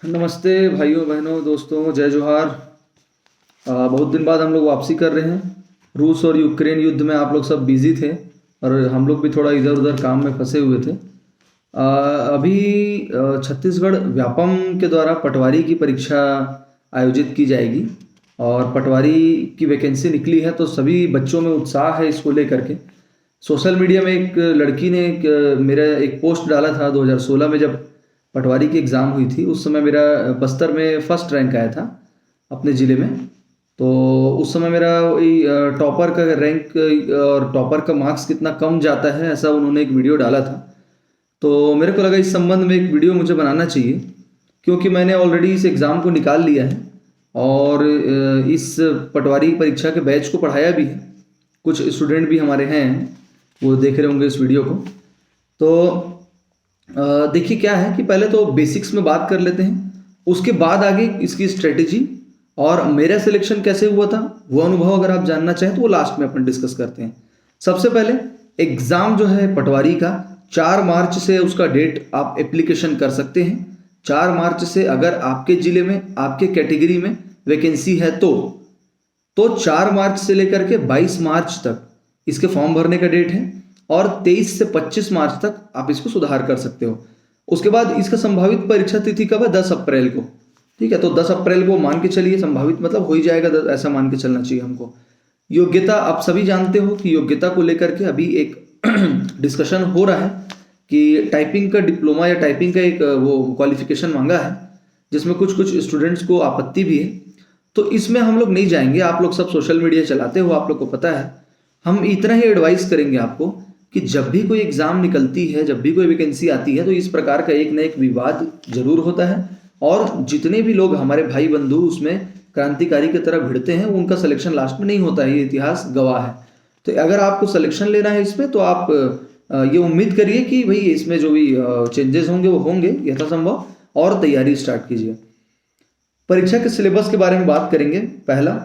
नमस्ते भाइयों बहनों दोस्तों, जय जोहार। बहुत दिन बाद हम लोग वापसी कर रहे हैं। रूस और यूक्रेन युद्ध में आप लोग सब बिजी थे और हम लोग भी थोड़ा इधर उधर काम में फंसे हुए थे। अभी छत्तीसगढ़ व्यापम के द्वारा पटवारी की परीक्षा आयोजित की जाएगी और पटवारी की वैकेंसी निकली है, तो सभी बच्चों में उत्साह है इसको लेकर के। सोशल मीडिया में एक लड़की ने मेरा एक पोस्ट डाला था 2016 में, जब पटवारी की एग्ज़ाम हुई थी। उस समय मेरा बस्तर में फर्स्ट रैंक आया था अपने ज़िले में। तो उस समय मेरा वही टॉपर का रैंक और टॉपर का मार्क्स कितना कम जाता है, ऐसा उन्होंने एक वीडियो डाला था। तो मेरे को लगा इस संबंध में एक वीडियो मुझे बनाना चाहिए, क्योंकि मैंने ऑलरेडी इस एग्ज़ाम को निकाल लिया है और इस पटवारी परीक्षा के बैच को पढ़ाया भी है। कुछ स्टूडेंट भी हमारे हैं, वो देख रहे होंगे इस वीडियो को। तो देखिए क्या है कि पहले तो बेसिक्स में बात कर लेते हैं, उसके बाद आगे इसकी स्ट्रेटेजी और मेरा सिलेक्शन कैसे हुआ था वो अनुभव अगर आप जानना चाहें तो वो लास्ट में अपन डिस्कस करते हैं। सबसे पहले एग्ज़ाम जो है पटवारी का 4 मार्च से उसका डेट आप एप्लीकेशन कर सकते हैं। 4 मार्च से अगर आपके ज़िले में आपके कैटेगरी में वैकेंसी है तो 4 मार्च से लेकर के 22 मार्च तक इसके फॉर्म भरने का डेट है और 23 से 25 मार्च तक आप इसको सुधार कर सकते हो। उसके बाद इसका संभावित परीक्षा तिथि कब है? 10 अप्रैल को। ठीक है, तो 10 अप्रैल को मान के चलिए, संभावित मतलब हो ही जाएगा, ऐसा मान के चलना चाहिए हमको। योग्यता आप सभी जानते हो कि योग्यता को लेकर के अभी एक डिस्कशन हो रहा है कि टाइपिंग का डिप्लोमा या टाइपिंग का एक वो क्वालिफिकेशन मांगा है, जिसमें कुछ कुछ स्टूडेंट्स को आपत्ति भी है। तो इसमें हम लोग नहीं जाएंगे, आप लोग सब सोशल मीडिया चलाते हो, आप लोग को पता है। हम इतना ही एडवाइस करेंगे आपको कि जब भी कोई एग्ज़ाम निकलती है, जब भी कोई वैकेंसी आती है, तो इस प्रकार का एक न एक विवाद जरूर होता है और जितने भी लोग हमारे भाई बंधु उसमें क्रांतिकारी की तरह भिड़ते हैं, उनका सिलेक्शन लास्ट में नहीं होता है, ये इतिहास गवाह है। तो अगर आपको सिलेक्शन लेना है इसमें, तो आप ये उम्मीद करिए कि भाई इसमें जो भी चेंजेस होंगे वो होंगे यथासंभव, और तैयारी स्टार्ट कीजिए। परीक्षा के सिलेबस के बारे में बात करेंगे। पहला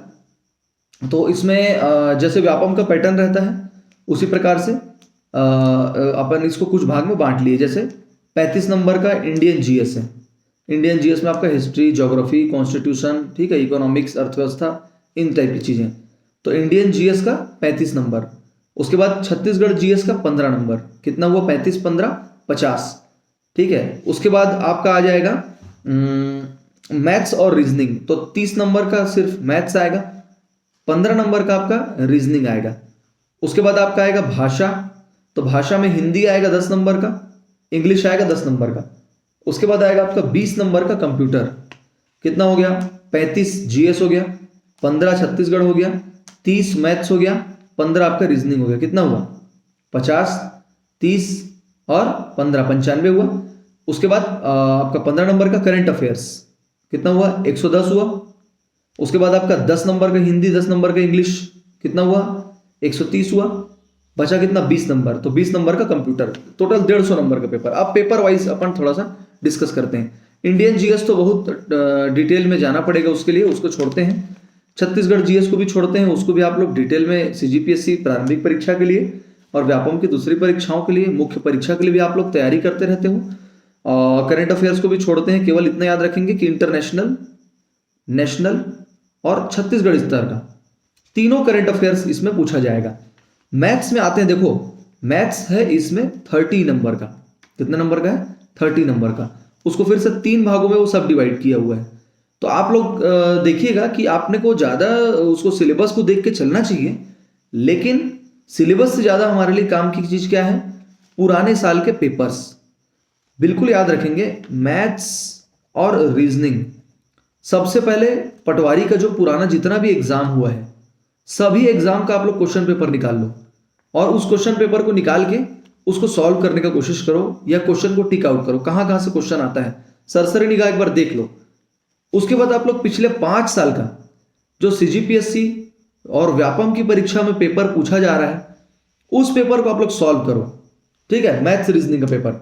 तो इसमें जैसे व्यापम का पैटर्न रहता है उसी प्रकार से अपन इसको कुछ भाग में बांट लिए। जैसे 35 नंबर का इंडियन जीएस है। इंडियन जीएस में आपका हिस्ट्री, ज्योग्राफी, कॉन्स्टिट्यूशन, ठीक है, इकोनॉमिक्स, अर्थव्यवस्था, इन टाइप की चीज़ें। तो इंडियन जीएस का 35 नंबर। उसके बाद छत्तीसगढ़ जीएस का 15 नंबर। कितना हुआ? 35 15 50। ठीक है, उसके बाद आपका आ जाएगा मैथ्स और रीजनिंग। तो 30 नंबर का सिर्फ मैथ्स आएगा, 15 नंबर का आपका रीजनिंग आएगा। उसके बाद आपका आएगा भाषा। तो भाषा में हिंदी आएगा 10 नंबर का, इंग्लिश आएगा 10 नंबर का। उसके बाद आएगा आपका 20 नंबर का कंप्यूटर। कितना हो गया? 35 जीएस हो गया, 15 छत्तीसगढ़ हो गया, 30 मैथ्स हो गया, 15 आपका रीजनिंग हो गया। कितना हुआ? 50, 30 और 15 95 हुआ। उसके बाद आपका 15 नंबर का करंट अफेयर्स। कितना हुआ? 110 हुआ। उसके बाद आपका 10 नंबर का हिंदी, 10 नंबर का इंग्लिश। कितना हुआ? 130 हुआ। बचा कितना? 20 नंबर। तो 20 नंबर का कंप्यूटर। टोटल 150 नंबर का पेपर। अब पेपर वाइज अपन थोड़ा सा डिस्कस करते हैं। इंडियन जीएस तो बहुत डिटेल में जाना पड़ेगा, उसके लिए उसको छोड़ते हैं। छत्तीसगढ़ जीएस को भी छोड़ते हैं, उसको भी आप लोग डिटेल में सीजीपीएससी प्रारंभिक परीक्षा के लिए और व्यापम की दूसरी परीक्षाओं के लिए, मुख्य परीक्षा के लिए भी आप लोग तैयारी करते रहते हो। और करंट अफेयर्स को भी छोड़ते हैं। केवल इतना याद रखेंगे कि इंटरनेशनल, नेशनल और छत्तीसगढ़ स्तर का तीनों करंट अफेयर्स इसमें पूछा जाएगा। मैथ्स में आते हैं, देखो मैथ्स है इसमें 30 नंबर का। कितने नंबर का है? 30 नंबर का। उसको फिर से 3 भागों में वो सब डिवाइड किया हुआ है। तो आप लोग देखिएगा कि आपने को ज़्यादा उसको सिलेबस को देख के चलना चाहिए, लेकिन सिलेबस से ज़्यादा हमारे लिए काम की चीज़ क्या है? पुराने साल के पेपर्स बिल्कुल याद रखेंगे। मैथ्स और रीजनिंग, सबसे पहले पटवारी का जो पुराना जितना भी एग्जाम हुआ है, सभी एग्जाम का आप लोग क्वेश्चन पेपर निकाल लो और उस क्वेश्चन पेपर को निकाल के उसको सॉल्व करने का कोशिश करो या क्वेश्चन को टिक आउट करो, कहाँ कहाँ से क्वेश्चन आता है, सरसरी निगाह एक बार देख लो। उसके बाद आप लोग पिछले 5 साल का जो सीजीपीएससी और व्यापम की परीक्षा में पेपर पूछा जा रहा है, उस पेपर को आप लोग सॉल्व करो। ठीक है, मैथ्स रीजनिंग का पेपर।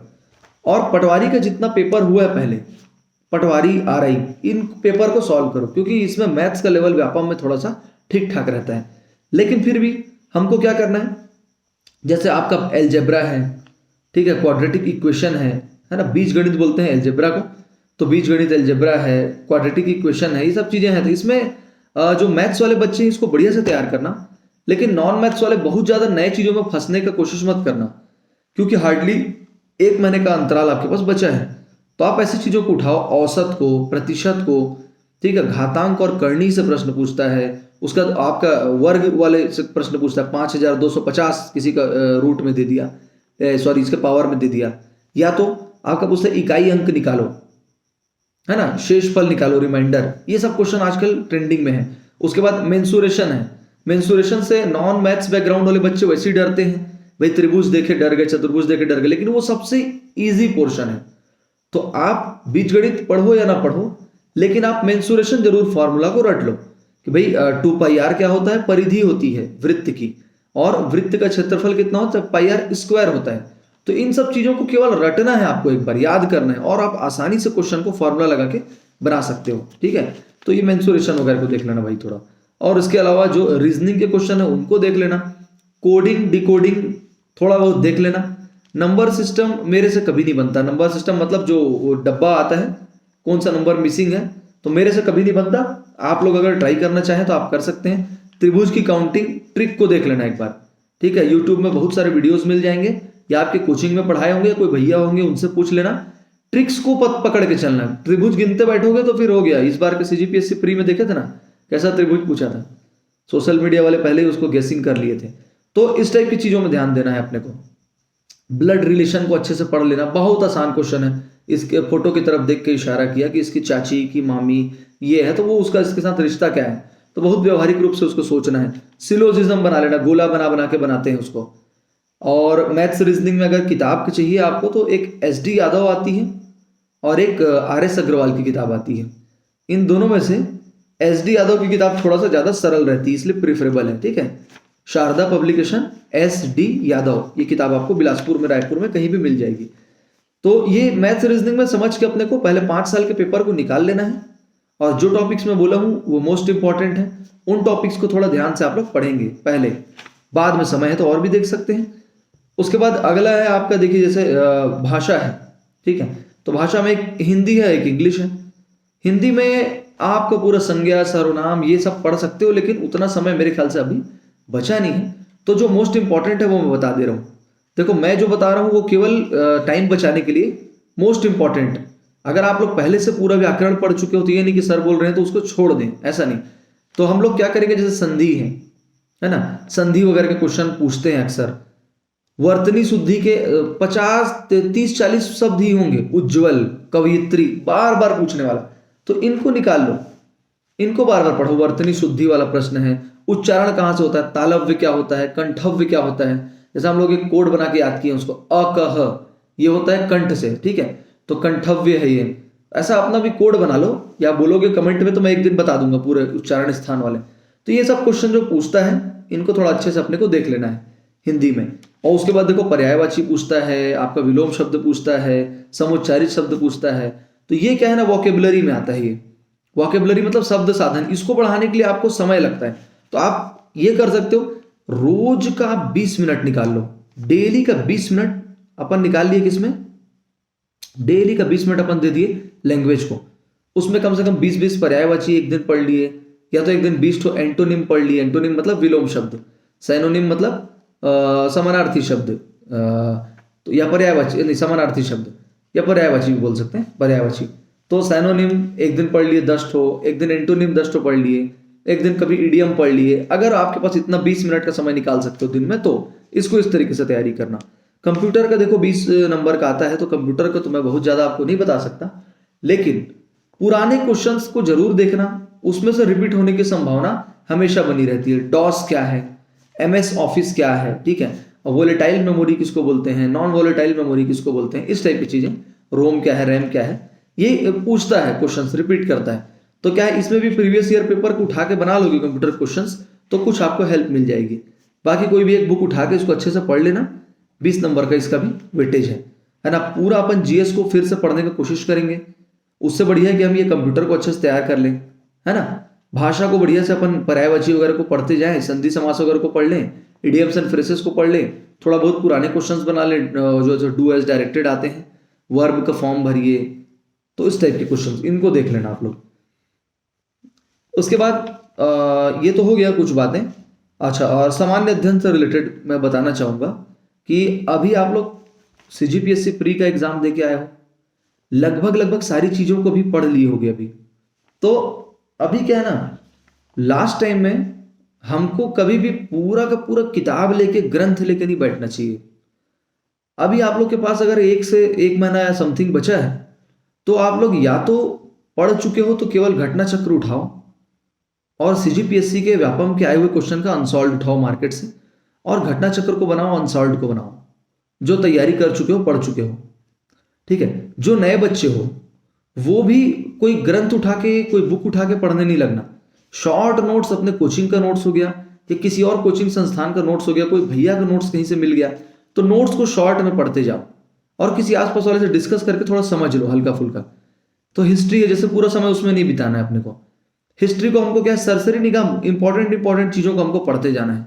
और पटवारी का जितना पेपर हुआ है पहले, पटवारी, आरआई, इन पेपर को सॉल्व करो, क्योंकि इसमें मैथ्स का लेवल व्यापम में थोड़ा सा ठीक ठाक रहता है। लेकिन फिर भी हमको क्या करना है? जैसे आपका एलजेब्रा है, ठीक है, क्वाड्रेटिक इक्वेशन है ना, बीजगणित बोलते हैं एलजेब्रा को। तो बीजगणित अलजेब्रा है, क्वाड्रेटिक इक्वेशन है, ये सब चीजें हैं। तो इसमें जो मैथ्स वाले बच्चे हैं इसको बढ़िया से तैयार करना, लेकिन नॉन मैथ्स वाले बहुत ज्यादा नए चीजों में फंसने का कोशिश मत करना, क्योंकि हार्डली 1 महीने का अंतराल आपके पास बचा है। तो आप ऐसी चीजों को उठाओ, औसत को, प्रतिशत को, ठीक है, घातांक और करनी से प्रश्न पूछता है, उसका आपका वर्ग वाले से प्रश्न पूछता है, 5250 किसी का रूट में दे दिया, सॉरी इसके पावर में दे दिया, या तो आपका पूछता है इकाई अंक निकालो, है ना, शेषफल निकालो, रिमाइंडर, ये सब क्वेश्चन आजकल ट्रेंडिंग में है। उसके बाद मेंसुरेशन है, मेंसुरेशन से नॉन मैथ्स बैकग्राउंड वाले बच्चे वैसे ही डरते हैं, भाई त्रिभुज देखे डर गए, चतुर्भुज देखे डर गए, लेकिन वो सबसे इजी पोर्शन है। तो आप बीजगणित पढ़ो या ना पढ़ो, लेकिन आप मेंसुरेशन जरूर फॉर्मूला को रट लो कि भाई 2πr क्या होता है, परिधि होती है वृत्त की, और वृत्त का क्षेत्रफल कितना होता है, πr स्क्वायर होता है। तो इन सब चीजों को केवल रटना है, आपको एक बार याद करना है, और आप आसानी से क्वेश्चन को फॉर्मूला लगा के बना सकते हो, ठीक है। तो ये मेंसुरेशन वगैरह को देख लेना भाई थोड़ा, और इसके अलावा जो रीजनिंग के क्वेश्चन है उनको देख लेना, कोडिंग डिकोडिंग थोड़ा बहुत देख लेना। नंबर सिस्टम मेरे से कभी नहीं बनता, नंबर सिस्टम मतलब जो डब्बा आता है कौन सा नंबर मिसिंग है, तो मेरे से कभी नहीं बनता। आप लोग अगर ट्राई करना चाहें तो आप कर सकते हैं। त्रिभुज की काउंटिंग ट्रिक को देख लेना एक बार, ठीक है। यूट्यूब में बहुत सारे वीडियोस मिल जाएंगे, या आपके कोचिंग में पढ़ाए होंगे, कोई भैया होंगे उनसे पूछ लेना, ट्रिक्स को पकड़ के चलना। त्रिभुज गिनते बैठोगे तो फिर हो गया। इस बार के सीजीपीएससी प्री में देखे थे ना कैसा त्रिभुज पूछा था, सोशल मीडिया वाले पहले ही उसको गेसिंग कर लिए थे। तो इस टाइप की चीजों में ध्यान देना है अपने को। ब्लड रिलेशन को अच्छे से पढ़ लेना, बहुत आसान क्वेश्चन है। इसके फोटो की तरफ देख के इशारा किया कि इसकी चाची की मामी ये है, तो वो उसका इसके साथ रिश्ता क्या है, तो बहुत व्यवहारिक रूप से उसको सोचना है। सिलोजिज्म बना लेना, गोला बना बना के बनाते हैं उसको। और मैथ्स रीजनिंग में अगर किताब की चाहिए आपको, तो एक SD यादव आती है और एक RS अग्रवाल की किताब आती है। इन दोनों में से SD यादव की किताब थोड़ा सा ज्यादा सरल रहती है, इसलिए प्रिफरेबल है, ठीक है। शारदा पब्लिकेशन SD यादव, ये किताब आपको बिलासपुर में, रायपुर में कहीं भी मिल जाएगी। तो ये मैथ्स रीजनिंग में समझ के अपने को पहले 5 साल के पेपर को निकाल लेना है, और जो टॉपिक्स मैं बोला हूं वो मोस्ट इंपॉर्टेंट है, उन टॉपिक्स को थोड़ा ध्यान से आप लोग पढ़ेंगे पहले, बाद में समय है तो और भी देख सकते हैं। उसके बाद अगला है आपका, देखिए जैसे भाषा है, ठीक है। तो भाषा में एक हिंदी है, एक इंग्लिश है। हिंदी में आपका पूरा संज्ञा सर्वनाम ये सब पढ़ सकते हो, लेकिन उतना समय मेरे ख्याल से अभी बचा नहीं है। तो जो मोस्ट इंपॉर्टेंट है वो मैं बता दे रहा हूँ। देखो मैं जो बता रहा हूँ वो केवल टाइम बचाने के लिए मोस्ट इंपॉर्टेंट है। अगर आप लोग पहले से पूरा व्याकरण पढ़ चुके हो तो ये नहीं कि सर बोल रहे हैं तो उसको छोड़ दें, ऐसा नहीं। तो हम लोग क्या करेंगे, जैसे संधि है ना, संधि वगैरह के क्वेश्चन पूछते हैं अक्सर। वर्तनी शुद्धि के 50 30 40 शब्द ही होंगे, उज्ज्वल, कवयित्री, बार बार पूछने वाला, तो इनको निकाल लो, इनको बार बार पढ़ो। वर्तनी शुद्धि वाला प्रश्न है, उच्चारण कहाँ से होता है, तालव्य क्या होता है, कंठव्य क्या होता है। जैसे हम लोग एक कोड बना के याद किए उसको, अकह, ये होता है कंठ से, ठीक है, तो कंठव्य है ये। ऐसा अपना भी कोड बना लो, या बोलोगे कमेंट में तो मैं एक दिन बता दूंगा पूरे उच्चारण स्थान वाले। तो ये सब क्वेश्चन जो पूछता है इनको थोड़ा अच्छे से अपने को देख लेना है हिंदी में। और उसके बाद देखो पर्यायवाची पूछता है, आपका विलोम शब्द पूछता है, समुच्चारित शब्द पूछता है। तो ये क्या है ना, वोकेबुलरी में आता है। ये वोकेबुलरी मतलब शब्द साधन, इसको बढ़ाने के लिए आपको समय लगता है। तो आप ये कर सकते हो, रोज का 20 मिनट निकाल लो, डेली का 20 मिनट अपन निकाल लिए। किसमें? डेली का 20 मिनट अपन दे दिए लैंग्वेज को। उसमें कम से कम 20-20 पर्यायवाची एक दिन पढ़ लिए, या तो एक दिन 20 तो एंटोनिम पढ़ लिए। एंटोनिम मतलब विलोम शब्द, सैनोनिम मतलब समानार्थी शब्द, तो या पर्यायवाची नहीं, समानार्थी शब्द या पर्यायवाची भी बोल सकते हैं, पर्यायवाची। तो सैनोनिम एक दिन पढ़ लिए 10 ठो, एक दिन एंटोनिम 10 ठो पढ़ लिए, एक दिन कभी इडियम पढ़ लिए। अगर आपके पास इतना 20 मिनट का समय निकाल सकते हो दिन में, तो इसको इस तरीके से तैयारी करना। कंप्यूटर का देखो 20 नंबर का आता है, तो कंप्यूटर का तो मैं बहुत ज्यादा आपको नहीं बता सकता, लेकिन पुराने क्वेश्चंस को जरूर देखना, उसमें से रिपीट होने की संभावना हमेशा बनी रहती है। डॉस क्या है, MS ऑफिस क्या है, ठीक है, और वोलेटाइल मेमोरी किसको बोलते हैं, नॉन वोलेटाइल मेमोरी किसको बोलते हैं, इस टाइप की चीजें, रोम क्या है, रैम क्या है, ये पूछता है, क्वेश्चंस रिपीट करता है। तो क्या है, इसमें भी प्रीवियस ईयर पेपर को उठा के बना लोगे कंप्यूटर क्वेश्चंस, तो कुछ आपको हेल्प मिल जाएगी। बाकी कोई भी एक बुक उठा के इसको अच्छे से पढ़ लेना, 20 नंबर का इसका भी वेटेज है ना। पूरा अपन GS को फिर से पढ़ने की कोशिश करेंगे, उससे बढ़िया है कि हम ये कंप्यूटर को अच्छे से तैयार कर लें, है ना। भाषा को बढ़िया से अपन पर्यायवाची वगैरह को पढ़ते जाएं, संधि समास वगैरह को पढ़ लें, इडियम्स एंड फ्रेसेस को पढ़ लें, थोड़ा बहुत पुराने क्वेश्चंस बना लें जो डू एज डायरेक्टेड आते हैं, वर्ब का फॉर्म भरिए, तो इस टाइप के क्वेश्चन इनको देख लेना आप लोग। उसके बाद ये तो हो गया कुछ बातें। अच्छा, और सामान्य अध्ययन से रिलेटेड मैं बताना चाहूँगा कि अभी आप लोग CGPSC प्री का एग्जाम दे के आए हो, लगभग लगभग सारी चीज़ों को भी पढ़ लिए होगे अभी। तो अभी क्या है ना, लास्ट टाइम में हमको कभी भी पूरा का पूरा किताब लेके ग्रंथ लेके नहीं बैठना चाहिए। अभी आप लोग के पास अगर 1 महीना या समथिंग बचा है, तो आप लोग या तो पढ़ चुके हो तो केवल घटना चक्र उठाओ और CGPSC के व्यापम के आए हुए क्वेश्चन का अनसॉल्व उठाओ मार्केट से, और घटना चक्र को बनाओ, अनसॉल्व को बनाओ, जो तैयारी कर चुके हो, पढ़ चुके हो। ठीक है, जो नए बच्चे हो वो भी कोई ग्रंथ उठा के, कोई बुक उठा के पढ़ने नहीं लगना। शॉर्ट नोट्स अपने कोचिंग का नोट्स हो गया या किसी और कोचिंग संस्थान का नोट्स हो गया, कोई भैया का नोट्स कहीं से मिल गया, तो नोट्स को शॉर्ट में पढ़ते जाओ और किसी आसपास वाले से डिस्कस करके थोड़ा समझ लो हल्का फुल्का। तो हिस्ट्री है, जैसे पूरा समय उसमें नहीं बिताना है अपने को। हिस्ट्री को हमको क्या है, सरसरी निगाह इंपॉर्टेंट चीज़ों को हमको पढ़ते जाना है।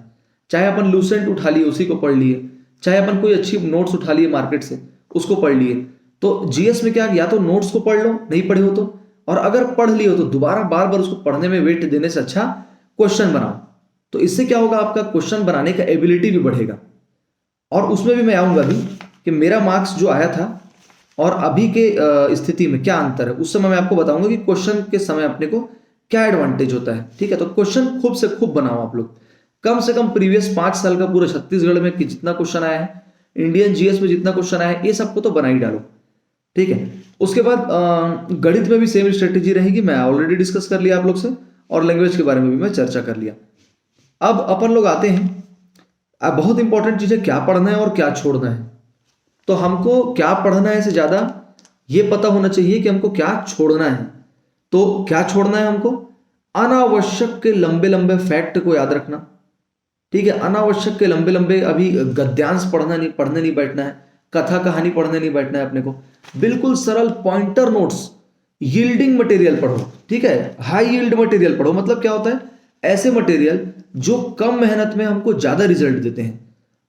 चाहे अपन लूसेंट उठा लिए उसी को पढ़ लिए, चाहे अपन कोई अच्छी नोट्स उठा लिए मार्केट से उसको पढ़ लिए। तो GS में क्या, या तो नोट्स को पढ़ लो नहीं पढ़े हो तो, और अगर पढ़ लिए हो तो दोबारा बार बार उसको पढ़ने में वेट देने से अच्छा क्वेश्चन बनाओ। तो इससे क्या होगा, आपका क्वेश्चन बनाने का एबिलिटी भी बढ़ेगा। और उसमें भी मैं आऊँगा भी कि मेरा मार्क्स जो आया था और अभी के स्थिति में क्या अंतर है, उस समय मैं आपको बताऊंगा कि क्वेश्चन के समय अपने को क्या एडवांटेज होता है। ठीक है, तो क्वेश्चन खूब से खूब बनाओ आप लोग। कम से कम प्रीवियस 5 साल का पूरा छत्तीसगढ़ में कि जितना क्वेश्चन आया है, इंडियन GS में जितना क्वेश्चन आया है, ये सबको तो बना ही डालो। ठीक है, उसके बाद गणित में भी सेम स्ट्रेटेजी रहेगी, मैं ऑलरेडी डिस्कस कर लिया आप लोग से, और लैंग्वेज के बारे में भी मैं चर्चा कर लिया। अब अपन लोग आते हैं, अब बहुत इंपॉर्टेंट चीज़ है क्या पढ़ना है और क्या छोड़ना है। तो हमको क्या पढ़ना है से ज़्यादा ये पता होना चाहिए कि हमको क्या छोड़ना है। तो क्या छोड़ना है हमको, अनावश्यक के लंबे लंबे फैक्ट को याद रखना। ठीक है, अनावश्यक के लंबे लंबे अभी गद्यांश पढ़ने नहीं बैठना है, कथा कहानी पढ़ने नहीं बैठना है अपने को। बिल्कुल सरल पॉइंटर नोट्स, यील्डिंग मटेरियल पढ़ो। ठीक है, हाई यील्ड मटेरियल पढ़ो। मतलब क्या होता है, ऐसे मटेरियल जो कम मेहनत में हमको ज्यादा रिजल्ट देते हैं।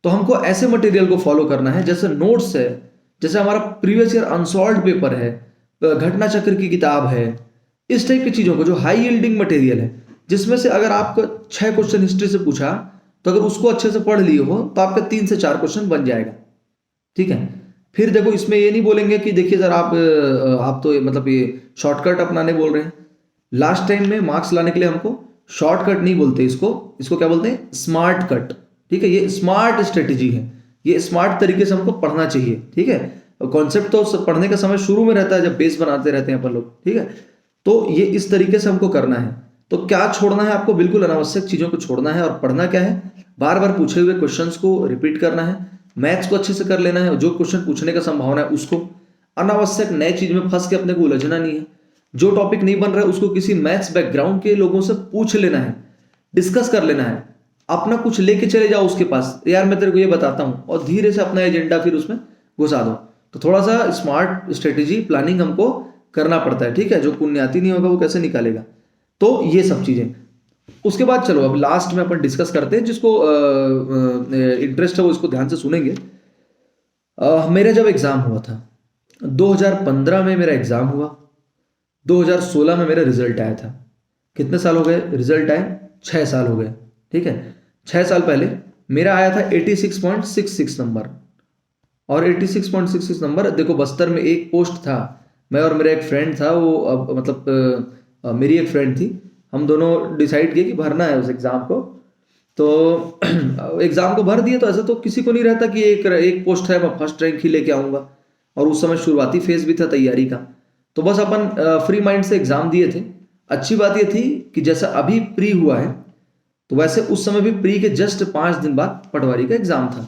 तो हमको ऐसे मटेरियल को फॉलो करना है, जैसे नोट्स है, जैसे हमारा प्रीवियस ईयर अनसॉल्व्ड पेपर है, घटना चक्र की किताब है, इस टाइप की चीजों को जो हाई यील्डिंग मटेरियल है, जिसमें से अगर आपको 6 क्वेश्चन हिस्ट्री से पूछा तो अगर उसको अच्छे से पढ़ लिए हो तो आपका 3 से 4 क्वेश्चन बन जाएगा। ठीक है, फिर देखो इसमें ये नहीं बोलेंगे कि देखिए सर आप तो मतलब ये शॉर्टकट अपनाने बोल रहे हैं। लास्ट टाइम में मार्क्स लाने के लिए हमको शॉर्टकट नहीं बोलते, इसको क्या बोलते हैं, स्मार्ट कट। ठीक है, ये स्मार्ट स्ट्रेटेजी है, ये स्मार्ट तरीके से हमको पढ़ना चाहिए। ठीक है, कॉन्सेप्ट तो पढ़ने का समय शुरू में रहता है जब बेस बनाते रहते हैं अपन लोग। ठीक है, तो ये इस तरीके से हमको करना है। तो क्या छोड़ना है आपको, बिल्कुल अनावश्यक चीजों को छोड़ना है, और पढ़ना क्या है, बार बार पूछे हुए क्वेश्चंस को रिपीट करना है, मैथ्स को अच्छे से कर लेना है, जो क्वेश्चन पूछने का संभावना है उसको। अनावश्यक नए चीज में फंस के अपने को उलझना नहीं है। जो टॉपिक नहीं बन रहा है उसको किसी मैथ्स बैकग्राउंड के लोगों से पूछ लेना है, डिस्कस कर लेना है, अपना कुछ लेके चले जाओ उसके पास, यार मैं तेरे को ये बताता हूँ, और धीरे से अपना एजेंडा फिर उसमें घुसा दो। तो थोड़ा सा स्मार्ट स्ट्रेटेजी प्लानिंग हमको करना पड़ता है। ठीक है, जो पुण्याति नहीं होगा वो कैसे निकालेगा। तो ये सब चीजें, उसके बाद चलो अब लास्ट में अपन डिस्कस करते हैं, जिसको इंटरेस्ट है वो इसको ध्यान से सुनेंगे। मेरा जब एग्जाम हुआ था 2015 में, मेरा एग्जाम हुआ 2016 में, मेरा रिजल्ट आया था। कितने साल हो गए रिजल्ट आए, 6 साल हो गए। ठीक है, 6 साल पहले मेरा आया था 86.66 नंबर। और 86.66 नंबर, देखो बस्तर में एक पोस्ट था, मैं और मेरा एक फ्रेंड था, वो मतलब मेरी एक फ्रेंड थी, हम दोनों डिसाइड किए कि भरना है उस एग्ज़ाम को। तो एग्ज़ाम को भर दिए। तो ऐसा तो किसी को नहीं रहता कि एक पोस्ट है मैं फर्स्ट रैंक ही लेके आऊँगा, और उस समय शुरुआती फेज भी था तैयारी का। तो बस अपन फ्री माइंड से एग्ज़ाम दिए थे। अच्छी बात ये थी कि जैसा अभी प्री हुआ है तो वैसे उस समय भी प्री के जस्ट 5 दिन बाद पटवारी का एग्ज़ाम था।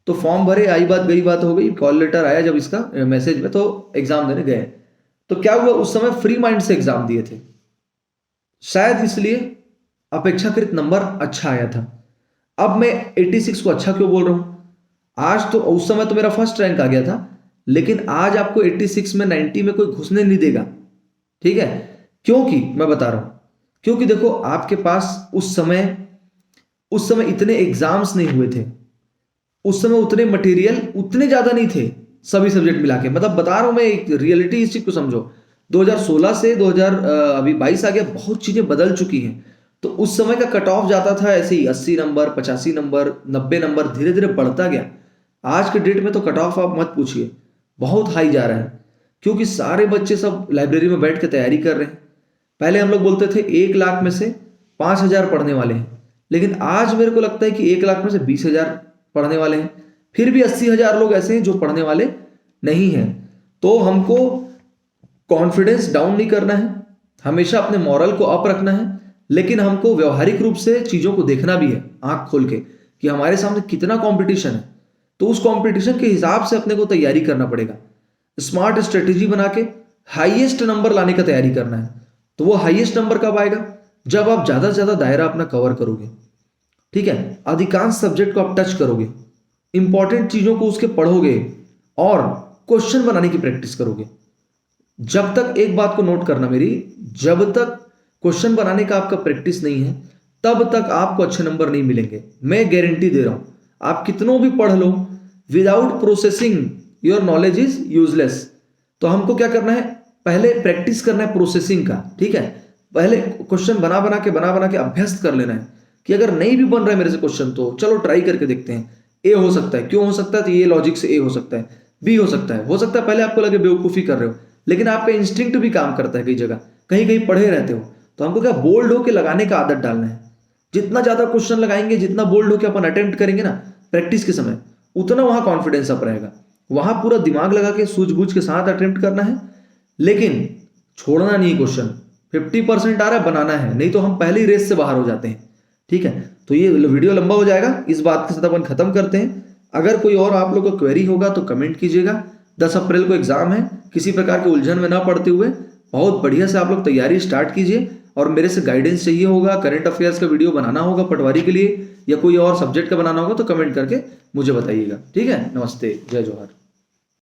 तो फॉर्म भरे, आई बात गई बात हो गई, कॉल लेटर आया जब इसका मैसेज में, तो एग्ज़ाम देने गए। तो क्या हुआ, उस समय फ्री माइंड से एग्ज़ाम दिए थे, शायद इसलिए अपेक्षाकृत नंबर अच्छा आया था। अब मैं 86 को अच्छा क्यों बोल रहा हूं, आज तो उस समय तो मेरा फर्स्ट रैंक आ गया था, लेकिन आज आपको 86 में 90 में कोई घुसने नहीं देगा। ठीक है, क्योंकि मैं बता रहा हूं, क्योंकि देखो आपके पास उस समय इतने एग्जाम्स नहीं हुए थे, उस समय उतने मटेरियल उतने ज्यादा नहीं थे। सभी सब्जेक्ट मिला के। मतलब बता रहा हूँ मैं, एक रियलिटी इस चीज को समझो। 2016 से 2022 आ गया, बहुत चीजें बदल चुकी हैं। तो उस समय का कट ऑफ जाता था ऐसे ही 80 नंबर, 85 नंबर, 90 नंबर, धीरे धीरे बढ़ता गया। आज के डेट में तो कट ऑफ आप मत पूछिए, बहुत हाई जा रहा है, क्योंकि सारे बच्चे सब लाइब्रेरी में बैठ के तैयारी कर रहे हैं। पहले हम लोग बोलते थे 1 लाख में से 5,000 पढ़ने वाले हैं, लेकिन आज मेरे को लगता है कि 1 लाख में से 20,000 पढ़ने वाले हैं। फिर भी 80,000 लोग ऐसे हैं जो पढ़ने वाले नहीं हैं। तो हमको कॉन्फिडेंस डाउन नहीं करना है, हमेशा अपने मॉरल को अप रखना है, लेकिन हमको व्यवहारिक रूप से चीजों को देखना भी है आंख खोल के कि हमारे सामने कितना कंपटीशन है। तो उस कंपटीशन के हिसाब से अपने को तैयारी करना पड़ेगा। स्मार्ट स्ट्रेटेजी बना के हाईएस्ट नंबर लाने का तैयारी करना है। तो वो हाईएस्ट नंबर कब आएगा? जब आप ज्यादा से ज्यादा दायरा अपना कवर करोगे, ठीक है, अधिकांश सब्जेक्ट को आप टच करोगे, इंपॉर्टेंट चीजों को उसके पढ़ोगे और क्वेश्चन बनाने की प्रैक्टिस करोगे। जब तक, एक बात को नोट करना मेरी, जब तक क्वेश्चन बनाने का आपका प्रैक्टिस नहीं है तब तक आपको अच्छे नंबर नहीं मिलेंगे। मैं गारंटी दे रहा हूं, आप कितनों भी पढ़ लो, without processing your knowledge is useless. तो हमको क्या करना है? पहले प्रैक्टिस करना है प्रोसेसिंग का, ठीक है। पहले क्वेश्चन बना बना के अभ्यस्त कर लेना है कि अगर नहीं भी बन रहा है मेरे से क्वेश्चन तो चलो ट्राई करके देखते हैं। ए हो सकता है, क्यों हो सकता है? तो ये लॉजिक से ए हो सकता है, बी हो सकता है। हो सकता है पहले आपको लगे बेवकूफ़ी कर रहे हो, लेकिन आपका इंस्टिंक्ट भी काम करता है। कई जगह कहीं कहीं पढ़े रहते हो, तो हमको क्या, बोल्ड होकर लगाने का आदत डालना है। जितना ज्यादा क्वेश्चन लगाएंगे, जितना बोल्ड होकर अपन अटेम्प्ट करेंगे ना प्रैक्टिस के समय, उतना वहां कॉन्फिडेंस अप रहेगा। वहां पूरा दिमाग लगा के सूझबूझ के साथ अटेम्प्ट करना है, लेकिन छोड़ना नहीं। क्वेश्चन 50% आ रहा है, बनाना है, नहीं तो हम पहले ही रेस से बाहर हो जाते हैं, ठीक है। तो ये वीडियो लंबा हो जाएगा, इस बात के साथ अपन खत्म करते हैं। अगर कोई और आप लोग को क्वेरी होगा तो कमेंट कीजिएगा। 10 अप्रैल को एग्जाम है, किसी प्रकार के उलझन में ना पड़ते हुए बहुत बढ़िया से आप लोग तैयारी स्टार्ट कीजिए। और मेरे से गाइडेंस चाहिए होगा, करंट अफेयर्स का वीडियो बनाना होगा पटवारी के लिए, या कोई और सब्जेक्ट का बनाना होगा, तो कमेंट करके मुझे बताइएगा, ठीक है। नमस्ते, जय जोहार।